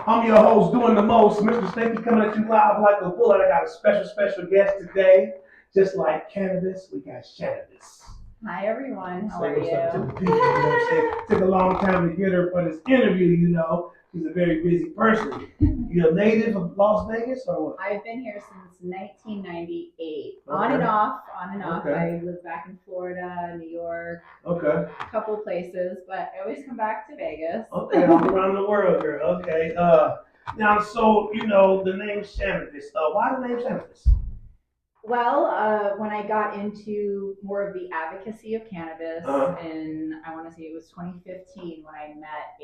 I'm your host doing the most, Mr. Stinky, coming at you live like a bullet. I got a special guest today. Just like cannabis, we got Shannabis. Hi everyone, how are Say what's up to you? the people, you know what I'm saying? Took a long time to get her for this interview, you know. She's a very busy person. You a native of Las Vegas or what? I've been here since 1998, Okay. on and off. Okay. I lived back in Florida, New York, Okay. a couple places, but I always come back to Vegas. Okay, all around the world, girl. Okay. Now, so, you know, the name Shannabis. Why the name Shannabis? Well, when I got into more of the advocacy of cannabis in, I want to say it was 2015, when I met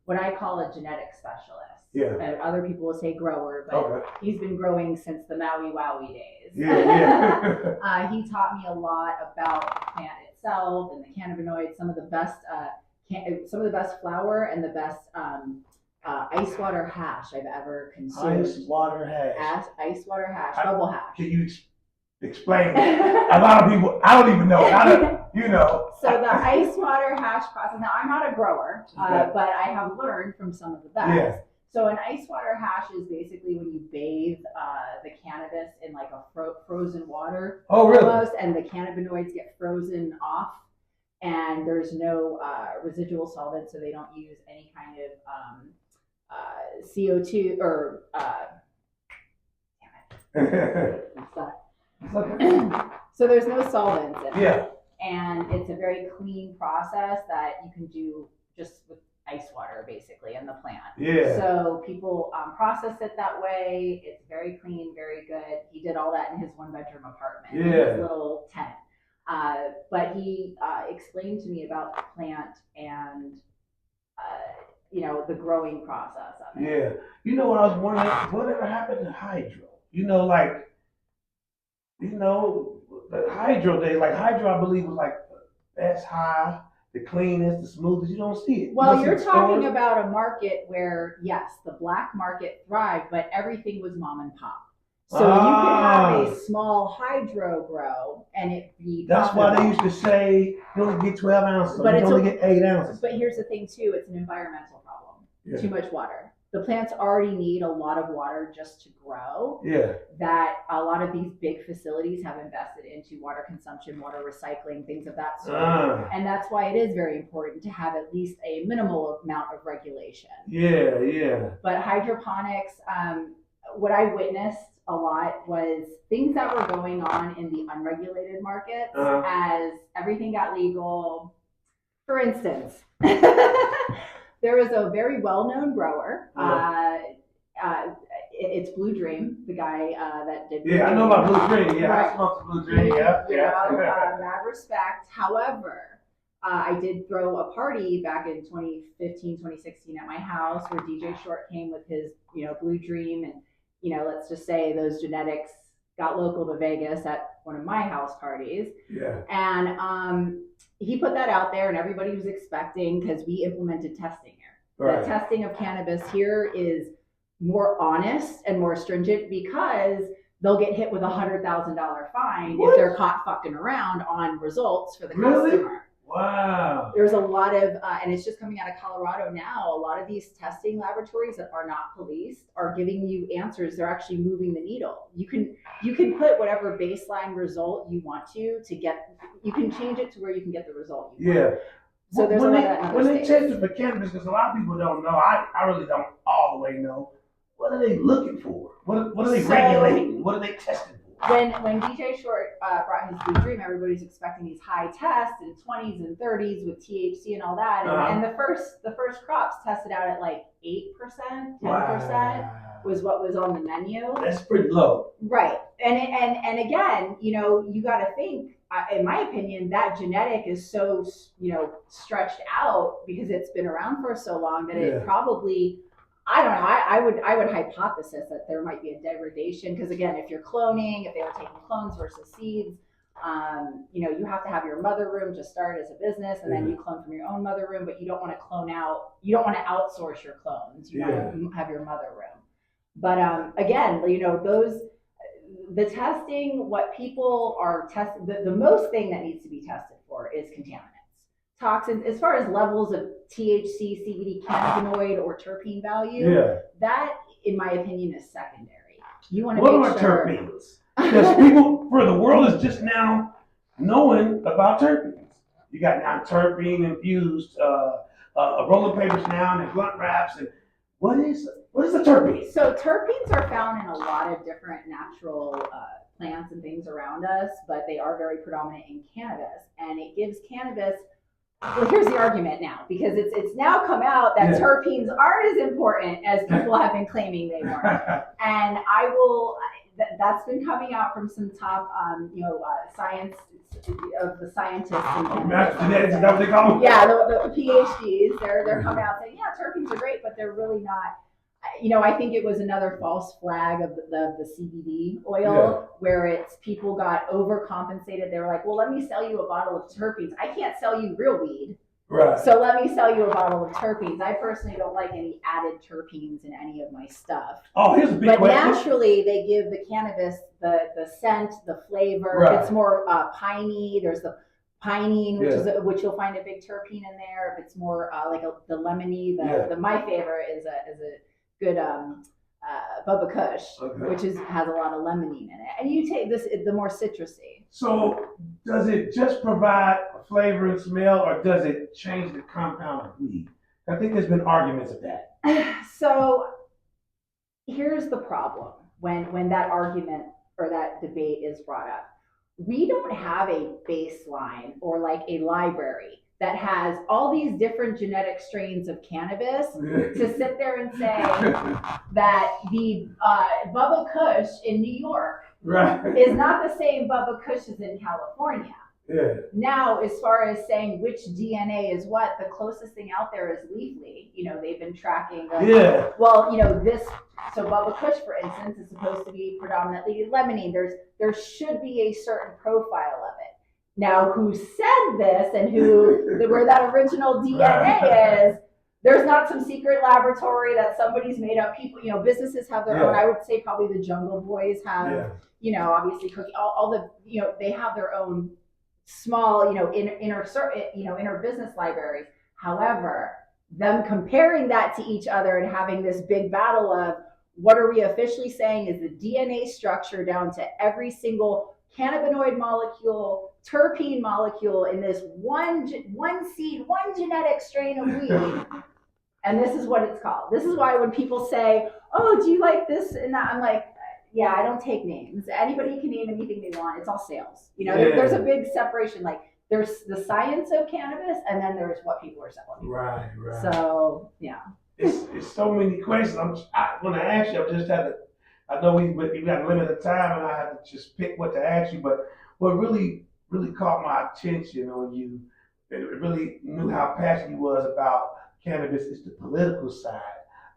what I call a genetic specialist. Yeah. Other people will say grower, but he's been growing since the Maui Wowie days. Yeah. He taught me a lot about the plant itself and the cannabinoids, some of the best flour and the best ice water hash I've ever consumed. Ice water hash. Ice water hash, bubble hash. Can you explain? A lot of people, I don't even know. So the ice water hash process. Now I'm not a grower, but I have learned from some of the best. Yeah. So an ice water hash is basically when you bathe the cannabis in like a frozen water. Oh, really? Almost, and the cannabinoids get frozen off, and there's no residual solvent, so they don't use any kind of CO2 or so there's no solvents in it. Yeah. And it's a very clean process that you can do just with ice water, basically, and the plant. Yeah. So people process it that way. It's very clean, very good. He did all that in his one-bedroom apartment, in his little tent. But he explained to me about the plant and the growing process of it. Yeah. You know what I was wondering? Whatever happened to hydro? The hydro day, like hydro, I believe was like the best high, the cleanest, the smoothest. You don't see it. Well, you're talking about a market where, yes, the black market thrived, but everything was mom and pop. So you could have a small hydro grow and it be. That's why they used to say you only get 12 ounces, but you only get 8 ounces. But here's the thing too, it's an environmental problem. Yeah. Too much water. The plants already need a lot of water just to grow. Yeah. That a lot of these big facilities have invested into water consumption, water recycling, things of that sort. And that's why it is very important to have at least a minimal amount of regulation. Yeah, yeah. But hydroponics, what I witnessed a lot was things that were going on in the unregulated markets as everything got legal. For instance, there was a very well-known grower. It's Blue Dream, the guy that did. Yeah, I know about Blue Dream. Yeah, I smoked Blue Dream. Yeah. Mad respect. However, I did throw a party back in 2015, 2016 at my house where DJ Short came with his, Blue Dream, and let's just say those genetics got local to Vegas at one of my house parties. Yeah. And he put that out there, and everybody was expecting, because we implemented testing here. Right. The testing of cannabis here is more honest and more stringent because they'll get hit with $100,000 fine if they're caught fucking around on results for the customer. Wow. There's a lot of, and it's just coming out of Colorado now, a lot of these testing laboratories that are not policed are giving you answers. They're actually moving the needle. You can put whatever baseline result you want to get, you can change it to where you can get the result you want. So there's when a lot of that. When they test it for cannabis, because a lot of people don't know, I really don't all the way know, what are they looking for? What are they regulating? What are they testing for? When DJ Short brought his Blue Dream, everybody's expecting these high tests in 20s and 30s with THC and all that. And the first crops tested out at like 8%, 10% was what was on the menu. That's pretty low. Right. And again, you got to think, in my opinion, that genetic is so, stretched out because it's been around for so long that it probably, I don't know. I would hypothesize that there might be a degradation because, again, if you're cloning, if they were taking clones versus seeds, you have to have your mother room to start as a business, and then you clone from your own mother room. But you don't want to clone out. You don't want to outsource your clones. You want to have your mother room. But again, the testing, what people are testing, the most thing that needs to be tested for is contaminants. toxins, as far as levels of THC, CBD, cannabinoid, or terpene value, that, in my opinion, is secondary. You want to what make are sure. terpenes? Because people, for the world is just now knowing about terpenes. You got now terpene infused rolling papers now and blunt wraps. And what is a terpene? So terpenes are found in a lot of different natural plants and things around us, but they are very predominant in cannabis, and it gives cannabis. Well, here's the argument now, because it's now come out that terpenes aren't as important as people have been claiming they were, and I will. That's been coming out from some top, science of the scientists. Genetics, is that what they call them? Yeah, the PhDs. They're coming out saying, yeah, terpenes are great, but they're really not. I think it was another false flag of the CBD oil, where it's people got overcompensated. They were like, well, let me sell you a bottle of terpenes. I can't sell you real weed. Right. So let me sell you a bottle of terpenes. I personally don't like any added terpenes in any of my stuff. Oh, here's a big question. But naturally, they give the cannabis the scent, the flavor. Right. It's more piney. There's the pinene, which you'll find a big terpene in there. If it's more like the lemony, my favorite is a good Bubba Kush, which has a lot of limonene in it. And you take this, the more citrusy. So does it just provide flavor and smell, or does it change the compound of weed? I think there's been arguments of that. So here's the problem when that argument or that debate is brought up. We don't have a baseline or like a library that has all these different genetic strains of cannabis to sit there and say that the Bubba Kush in New York is not the same Bubba Kush as in California. Yeah. Now, as far as saying which DNA is what, the closest thing out there is Leafly. They've been tracking. Well, so Bubba Kush, for instance, is supposed to be predominantly limonene. There should be a certain profile of it. Now, who said this and where that original DNA is, there's not some secret laboratory that somebody's made up. People, businesses have their own. I would say probably the Jungle Boys have, obviously cooking, all the, they have their own small, inner business libraries. However, them comparing that to each other and having this big battle of what are we officially saying is the DNA structure down to every single cannabinoid molecule, terpene molecule in this one seed, one genetic strain of weed. And this is what it's called. This is why when people say, oh, do you like this and that? I'm like, yeah, I don't take names. Anybody can name anything they want. It's all sales. There's a big separation. Like there's the science of cannabis and then there's what people are selling. Right. So, yeah. It's so many questions. When I ask you, I know we got a limited time and I have to just pick what to ask you, but what really, really caught my attention on you, and it really knew how passionate you was about cannabis, is the political side.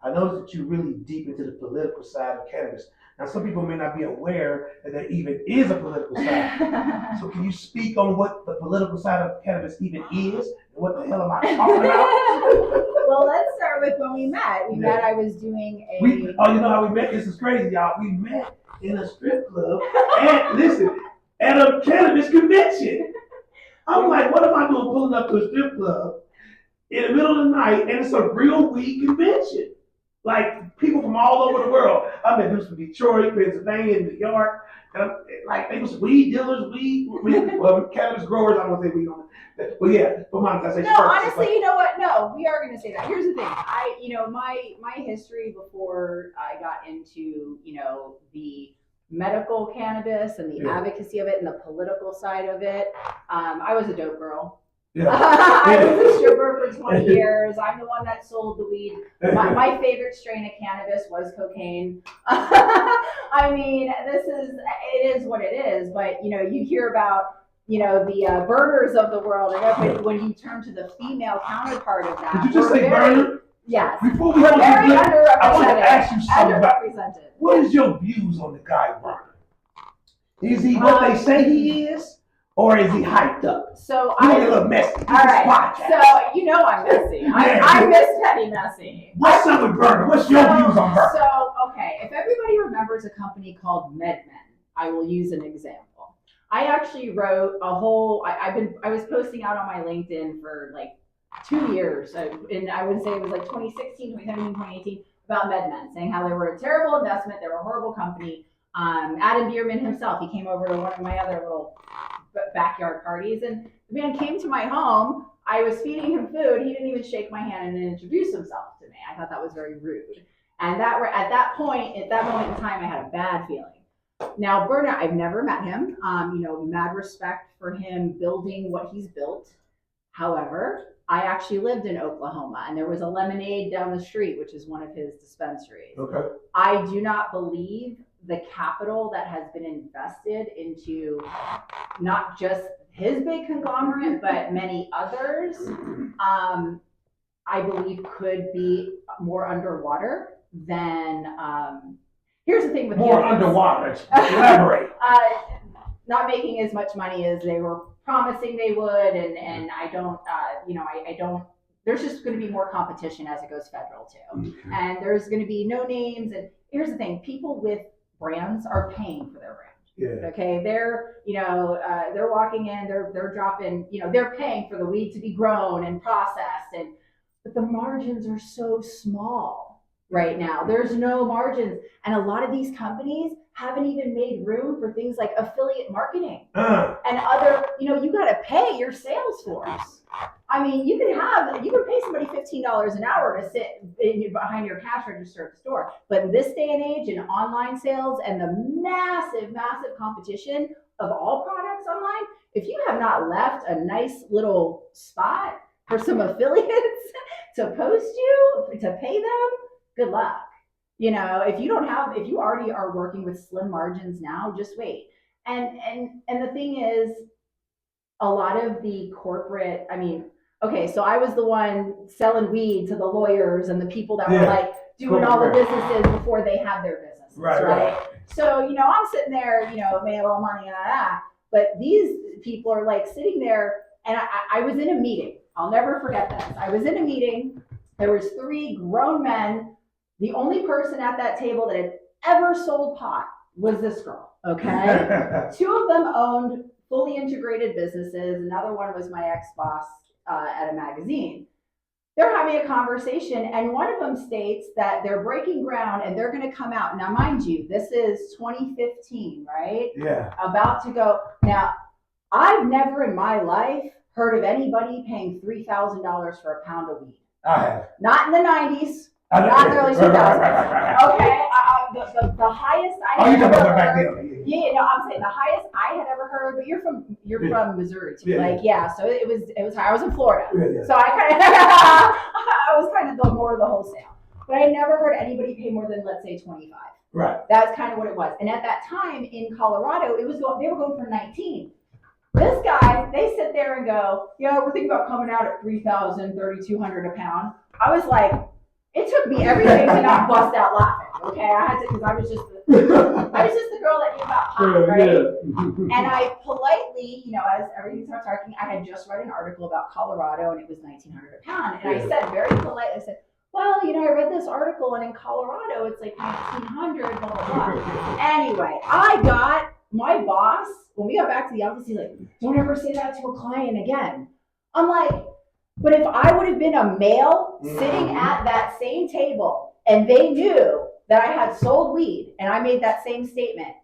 I noticed that you're really deep into the political side of cannabis. Now, some people may not be aware that there even is a political side. So can you speak on what the political side of cannabis even is, and what the hell am I talking about? Well, let's start with when we met. We met, I was doing you know how we met? This is crazy, y'all. We met in a strip club, at a cannabis convention. I'm like, what am I doing pulling up to a strip club in the middle of the night, and it's a real weed convention? Like, people from all over the world. I met dudes from Detroit, Pennsylvania, New York. And they was weed dealers, cannabis growers. I don't want to say weed on it. But yeah, but monetization. No, honestly, you know what? No, we are going to say that. Here's the thing. My history before I got into, the medical cannabis and the advocacy of it and the political side of it, I was a dope girl. Yeah. I was a stripper for 20 years. I'm the one that sold the weed. My favorite strain of cannabis was cocaine. I mean, it is what it is. But, you hear about, the burners of the world. And when you turn to the female counterpart of that. Did you just say burner? Yes. Before we very underrepresented. I want to ask you something about, underrepresented. What is your views on the guy burner? Is he what they say he is? Or is he hyped up? So I'm a little messy. All right. So I'm messy. I miss petty messy. What's up with Burner? What's your views on Burner? So okay, if everybody remembers a company called MedMen, I will use an example. I actually wrote a whole. I was posting out on my LinkedIn for like 2 years, and I would say it was like 2016, 2017, 2018 about MedMen, saying how they were a terrible investment, they were a horrible company. Adam Bierman himself, he came over to one of my other little backyard parties, and the man came to my home. I was feeding him food. He didn't even shake my hand and introduce himself to me. I thought that was very rude. And at that point, at that moment in time, I had a bad feeling. Now, Bernard, I've never met him. Mad respect for him building what he's built. However, I actually lived in Oklahoma, and there was a lemonade down the street, which is one of his dispensaries. Okay. I do not believe the capital that has been invested into not just his big conglomerate, but many others, I believe could be more underwater than. Here's the thing with more underwater. Elaborate. Not making as much money as they were promising they would, and I don't, I don't. There's just going to be more competition as it goes federal too, and there's going to be no names. And here's the thing: people with brands are paying for their brand. Yeah. Okay, they're walking in, they're dropping, they're paying for the weed to be grown and processed, but the margins are so small right now. There's no margins, and a lot of these companies haven't even made room for things like affiliate marketing and other. You got to pay your sales force. I mean, you can pay somebody $15 an hour to sit behind your cash register at the store. But in this day and age, in online sales and the massive, massive competition of all products online, if you have not left a nice little spot for some affiliates to post you, to pay them, good luck. If you already are working with slim margins now, just wait. And the thing is, a lot of the corporate, okay, so I was the one selling weed to the lawyers and the people that were like doing all the businesses before they had their businesses, right? So, I'm sitting there, making a little money, but these people are like sitting there, and I was in a meeting. I'll never forget this. I was in a meeting. There was 3 grown men. The only person at that table that had ever sold pot was this girl, okay? 2 of them owned fully integrated businesses. Another one was my ex-boss at a magazine. They're having a conversation, and one of them states that they're breaking ground and they're going to come out. Now, mind you, this is 2015, right? Yeah. About to go. Now, I've never in my life heard of anybody paying $3,000 for a pound of weed. I have. Not in the 90s. Not in the early 2000s. Okay, the highest I had ever heard. Yeah, no, I'm saying the highest I had ever heard. But you're from Missouri, too. So it was high. I was in Florida, so I was kind of more of the wholesale. But I never heard anybody pay more than, let's say, 25. Right. That's kind of what it was. And at that time in Colorado, they were going for 19. This guy, they sit there and go, we're thinking about coming out at $3,000, $3,200 a pound. I was like, it took me everything to not bust out laughing. Okay, I had to, because I was just the girl that knew about pot, right? Yeah. And I politely, as everything starts talking, I had just read an article about Colorado, and it was $1,900 a pound. And I said very politely, I said, well, I read this article, and in Colorado, it's like $1,900, blah, blah, blah. Anyway, I got my boss, when we got back to the office, he's like, don't ever say that to a client again. I'm like, but if I would have been a male sitting at that same table and they knew that I had sold weed and I made that same statement,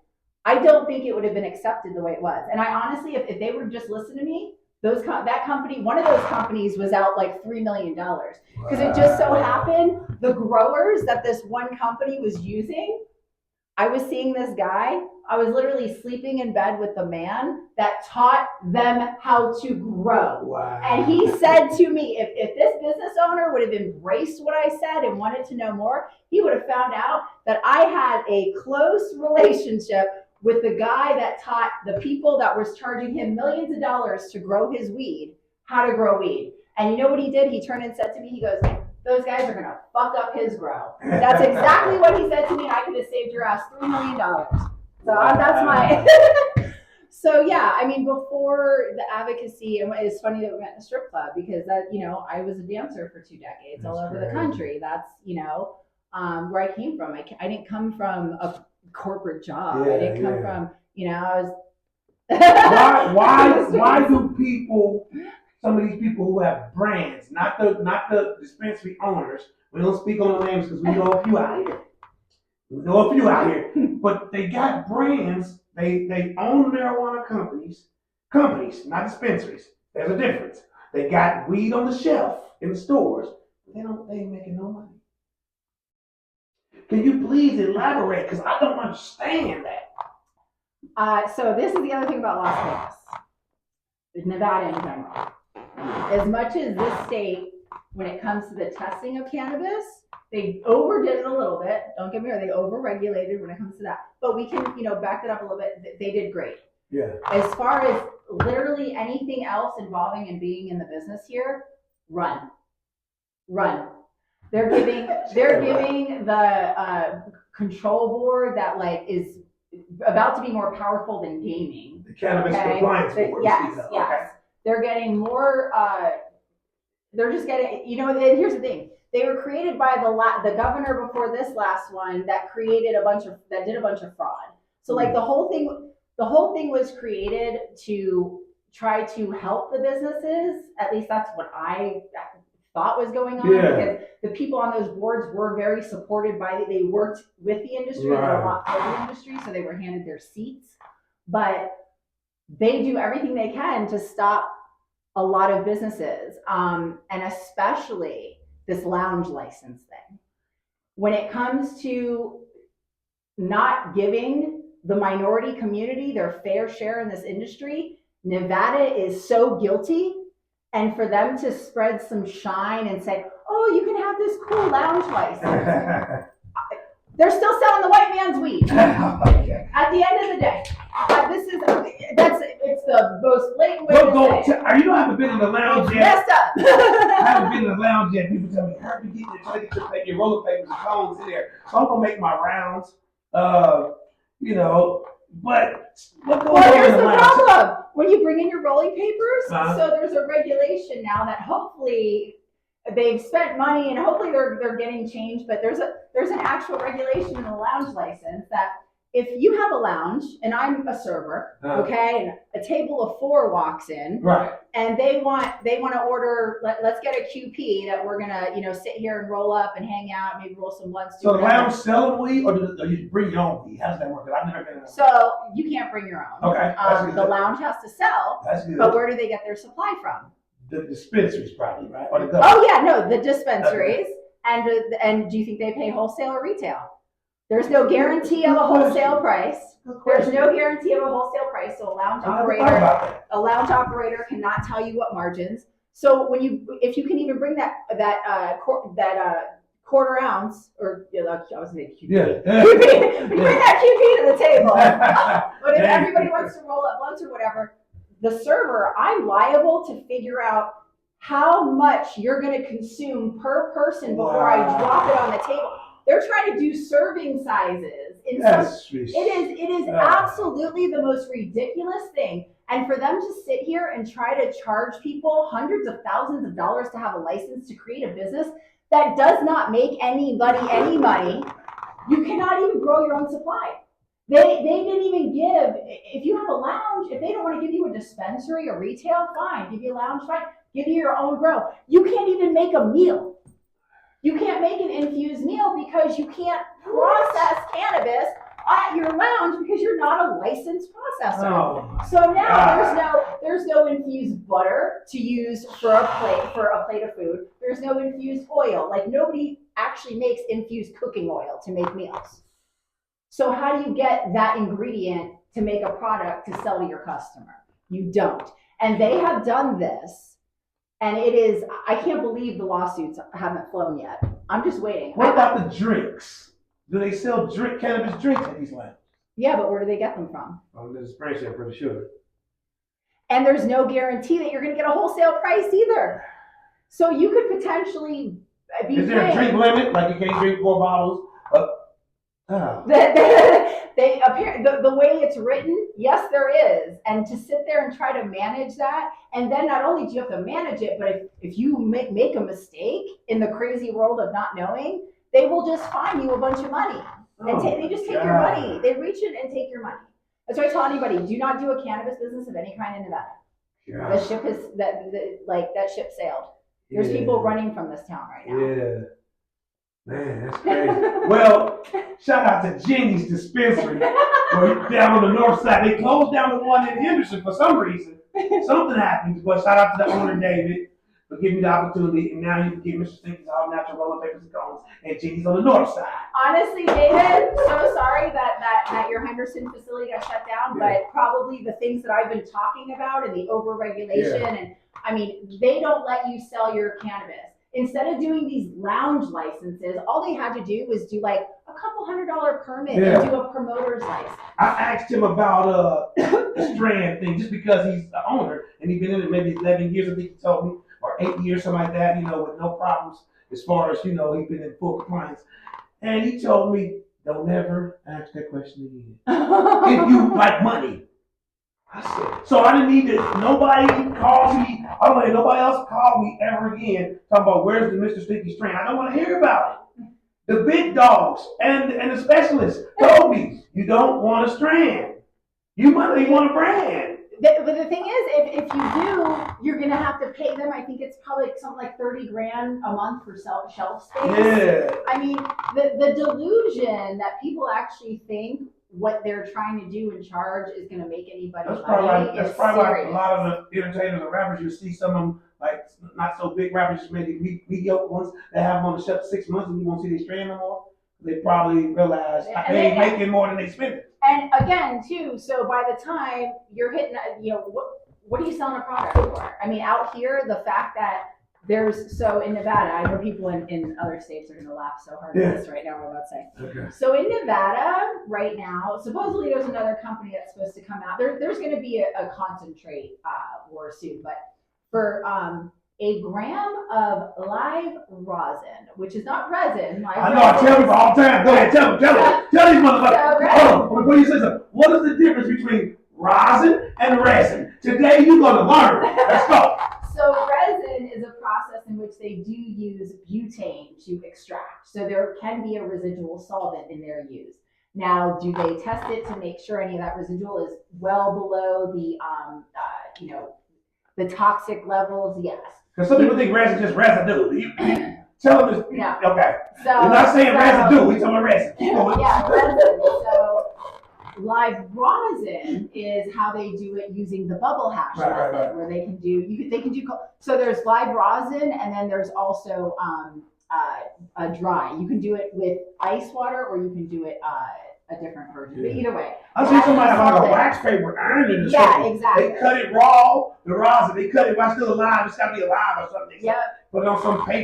I don't think it would have been accepted the way it was. And I honestly, if they would just listen to me, that company, one of those companies was out like $3 million. Because it just so happened, the growers that this one company was using, I was seeing this guy. I was literally sleeping in bed with the man that taught them how to grow. Wow. And he said to me, if this business owner would have embraced what I said and wanted to know more, he would have found out that I had a close relationship with the guy that taught the people that was charging him millions of dollars to grow his weed, how to grow weed. And you know what he did? He turned and said to me, he goes, those guys are going to fuck up his grow. That's exactly what he said to me. And I could have saved your ass $3 million. So that's my. So yeah, before the advocacy, and it's funny that we met in a strip club because that, I was a dancer for 2 decades all over the country. That's, where I came from. I didn't come from a corporate job. I didn't come from, I was Why do people, some of these people who have brands, not the dispensary owners, we don't speak on the names because we know a few out here. We know a few out here, but they got brands. They own marijuana companies, not dispensaries. There's a difference. They got weed on the shelf in the stores. They ain't making no money. Can you please elaborate? Because I don't understand that. So this is the other thing about Las Vegas, Nevada in general. As much as this state, when it comes to the testing of cannabis, they overdid it a little bit. Don't get me wrong, they overregulated when it comes to that. But we can, back it up a little bit. They did great. Yeah. As far as literally anything else involving and being in the business here, run. They're giving the control board that is about to be more powerful than gaming. The cannabis compliance board. Yes. Okay. They're getting more. They're just getting. And here's the thing. They were created by the governor before this last one that did a bunch of fraud. So the whole thing was created to try to help the businesses. At least that's what I thought was going on, because the people on those boards were very supported by they worked with the industry, right. They're a lot for the industry, so they were handed their seats. But they do everything they can to stop a lot of businesses, and especially this lounge license thing. When it comes to not giving the minority community their fair share in this industry, Nevada is so guilty. And for them to spread some shine and say, oh, you can have this cool lounge license. They're still selling the white man's weed. At the end of the day, it's the most blatant way to say it. You haven't been in the lounge yet. Messed up. I haven't been in the lounge yet. People tell me, hurry, try to get your roller papers and cones in there. So I'm gonna make my rounds. But what goes on here's in the the lounge? problem. When you bring in your rolling papers, so there's a regulation now that hopefully they've spent money and hopefully they're getting changed, but there's an actual regulation in the lounge license that if you have a lounge and I'm a server, okay, and a table of 4 walks in, right, and they want to order, let's get a QP that we're gonna sit here and roll up and hang out, maybe roll some blunts. So the lounge selling weed, or do you bring your own weed? How does that work? I've never been. So you can't bring your own. Okay. The lounge has to sell. That's good. But where do they get their supply from? The dispensaries, probably, right? Or the government. Oh yeah, no, the dispensaries. Okay. And do you think they pay wholesale or retail? There's no guarantee of a wholesale price. There's no guarantee of a wholesale price. So a lounge operator cannot tell you what margins. So if you can even bring that quarter ounce, or I was saying QP. Yeah. QP. Bring that QP to the table. But if everybody wants to roll up blunts or whatever, the server, I'm liable to figure out how much you're going to consume per person before I drop it on the table. They're trying to do serving sizes. It is absolutely the most ridiculous thing. And for them to sit here and try to charge people hundreds of thousands of dollars to have a license to create a business that does not make anybody any money, you cannot even grow your own supply. They didn't even give, if you have a lounge, if they don't want to give you a dispensary or retail, fine. Give you a lounge, fine. Give you your own grow. You can't even make a meal. You can't make an infused meal because you can't process cannabis at your lounge because you're not a licensed processor. Oh, so now there's no infused butter to use for a plate of food. There's no infused oil. Nobody actually makes infused cooking oil to make meals. So how do you get that ingredient to make a product to sell to your customer? You don't. And they have done this. And I can't believe the lawsuits haven't flown yet. I'm just waiting. What about the drinks? Do they sell cannabis drinks at these labs? Yeah, but where do they get them from? Oh, there's a spray shop, pretty sure. And there's no guarantee that you're going to get a wholesale price either. So you could potentially be Is there a drink limit? Like you can't drink 4 bottles? They appear the way it's written, yes, there is. And to sit there and try to manage that, and then not only do you have to manage it, but if you make a mistake in the crazy world of not knowing, they will just fine you a bunch of money. And they just take your money. They reach in and take your money. That's why I tell anybody: do not do a cannabis business of any kind in Nevada. Yeah. The ship is that ship sailed. There's people running from this town right now. Yeah. Man, that's crazy. Well, shout out to Jenny's Dispensary. Down on the north side. They closed down the one in Henderson for some reason. Something happened. But shout out to the owner, David, for giving me the opportunity. And now you can get Mr. Stinky's all natural rolling papers and cones. And Jenny's on the north side. Honestly, David, so sorry that your Henderson facility got shut down, but probably the things that I've been talking about and the overregulation and I mean, they don't let you sell your cannabis. Instead of doing these lounge licenses, all they had to do was do like a couple $100 permit and do a promoter's license. I asked him about the strand thing just because he's the owner and he's been in it maybe 11 years, I think he told me, or 8 years, something like that, with no problems as far as, he's been in full compliance. And he told me, don't ever ask that question again. If you like money. I said, so I didn't need to, nobody calls me, I don't let nobody else call me ever again talking about where's the Mr. Stinky strain. I don't want to hear about it. The big dogs and the specialists told me, you don't want a strand. You want a brand. But the thing is, if you do, you're going to have to pay them. I think it's probably something like $30,000 a month for shelf space. Yeah. I mean, the delusion that people actually think what they're trying to do and charge is going to make anybody That's money. That's probably like a lot of the entertainers and rappers. You see some of them, like not so big rappers, just maybe mediocre ones that have them on the shelf for 6 months and you won't see their strand no more. They probably realize they ain't making more than they spending. And again, too, so by the time you're hitting, what are you selling a product for? I mean, out here, the fact that so in Nevada, I know people in other states are going to laugh so hard at this right now, what I'm about to say. Okay. So in Nevada right now, supposedly there's another company that's supposed to come out. There's going to be a concentrate war soon, but for a gram of live rosin, which is not resin. I know, I tell people all the time. Go ahead, tell these motherfuckers. Hold on, before you say something, what is the difference between rosin and resin? Today you're going to learn. Let's go. So resin is a process in which they do use butane to extract. So there can be a residual solvent in their use. Now, do they test it to make sure any of that residual is well below the, the toxic levels? Yes. Because some people think resin is just residue. Tell them this. No. Okay. So, we're not saying residue. We're talking about resin. Yeah, resin. So live rosin is how they do it using the bubble hash method, where they can do. So there's live rosin, and then there's also a dry. You can do it with ice water, or you can do it a different version. But either way, I see somebody have like a wax paper iron in the circle. Exactly. They cut it raw, the rosin. They cut it while still alive. It's got to be alive or something. Yep. Put it on some paper.